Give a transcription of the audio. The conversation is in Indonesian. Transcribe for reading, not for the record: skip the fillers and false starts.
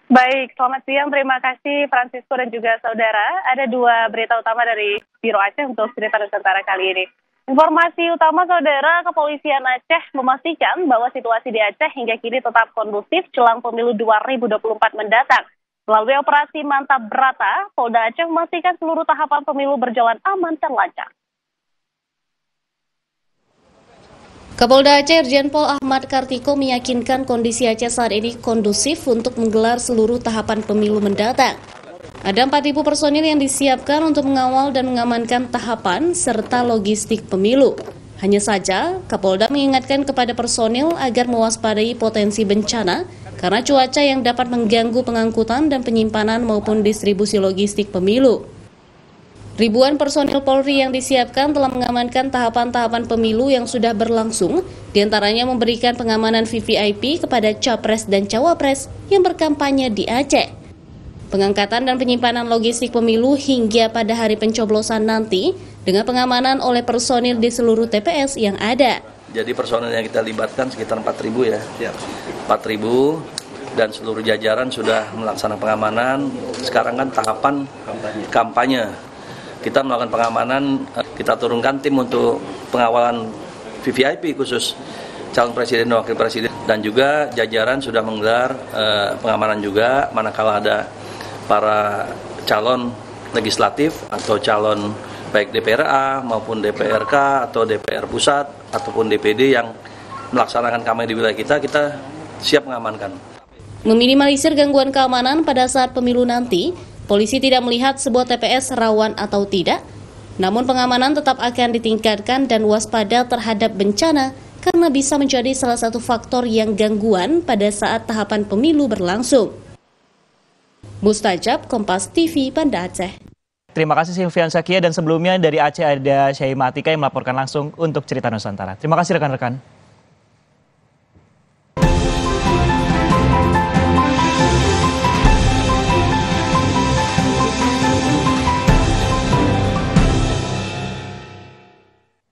Baik, selamat siang. Terima kasih Francisco dan juga saudara. Ada dua berita utama dari Biro Aceh untuk cerita Nusantara kali ini. Informasi utama saudara, Kepolisian Aceh memastikan bahwa situasi di Aceh hingga kini tetap kondusif jelang pemilu 2024 mendatang. Melalui operasi Mantap Brata, Polda Aceh memastikan seluruh tahapan pemilu berjalan aman dan lancar. Kapolda Aceh Irjen Pol Ahmad Kartiko meyakinkan kondisi Aceh saat ini kondusif untuk menggelar seluruh tahapan pemilu mendatang. Ada 4.000 personil yang disiapkan untuk mengawal dan mengamankan tahapan serta logistik pemilu. Hanya saja, Kapolda mengingatkan kepada personil agar mewaspadai potensi bencana karena cuaca yang dapat mengganggu pengangkutan dan penyimpanan maupun distribusi logistik pemilu. Ribuan personil Polri yang disiapkan telah mengamankan tahapan-tahapan pemilu yang sudah berlangsung, diantaranya memberikan pengamanan VVIP kepada Capres dan Cawapres yang berkampanye di Aceh. Pengangkatan dan penyimpanan logistik pemilu hingga pada hari pencoblosan nanti dengan pengamanan oleh personil di seluruh TPS yang ada. Jadi personil yang kita libatkan sekitar 4.000 ya. 4.000 dan seluruh jajaran sudah melaksanakan pengamanan. Sekarang kan tahapan kampanye. Kita melakukan pengamanan, kita turunkan tim untuk pengawalan VVIP khusus calon presiden dan wakil presiden, dan juga jajaran sudah menggelar pengamanan juga manakala ada para calon legislatif atau calon baik DPRA maupun DPRK atau DPR pusat ataupun DPD yang melaksanakan kampanye di wilayah kita siap mengamankan. Meminimalisir gangguan keamanan pada saat pemilu nanti, polisi tidak melihat sebuah TPS rawan atau tidak, namun pengamanan tetap akan ditingkatkan dan waspada terhadap bencana karena bisa menjadi salah satu faktor yang gangguan pada saat tahapan pemilu berlangsung. Mustajab, Kompas TV, Banda Aceh. Terima kasih Silvian Sakia, dan sebelumnya dari Aceh ada Syahima Atika yang melaporkan langsung untuk Cerita Nusantara. Terima kasih rekan-rekan.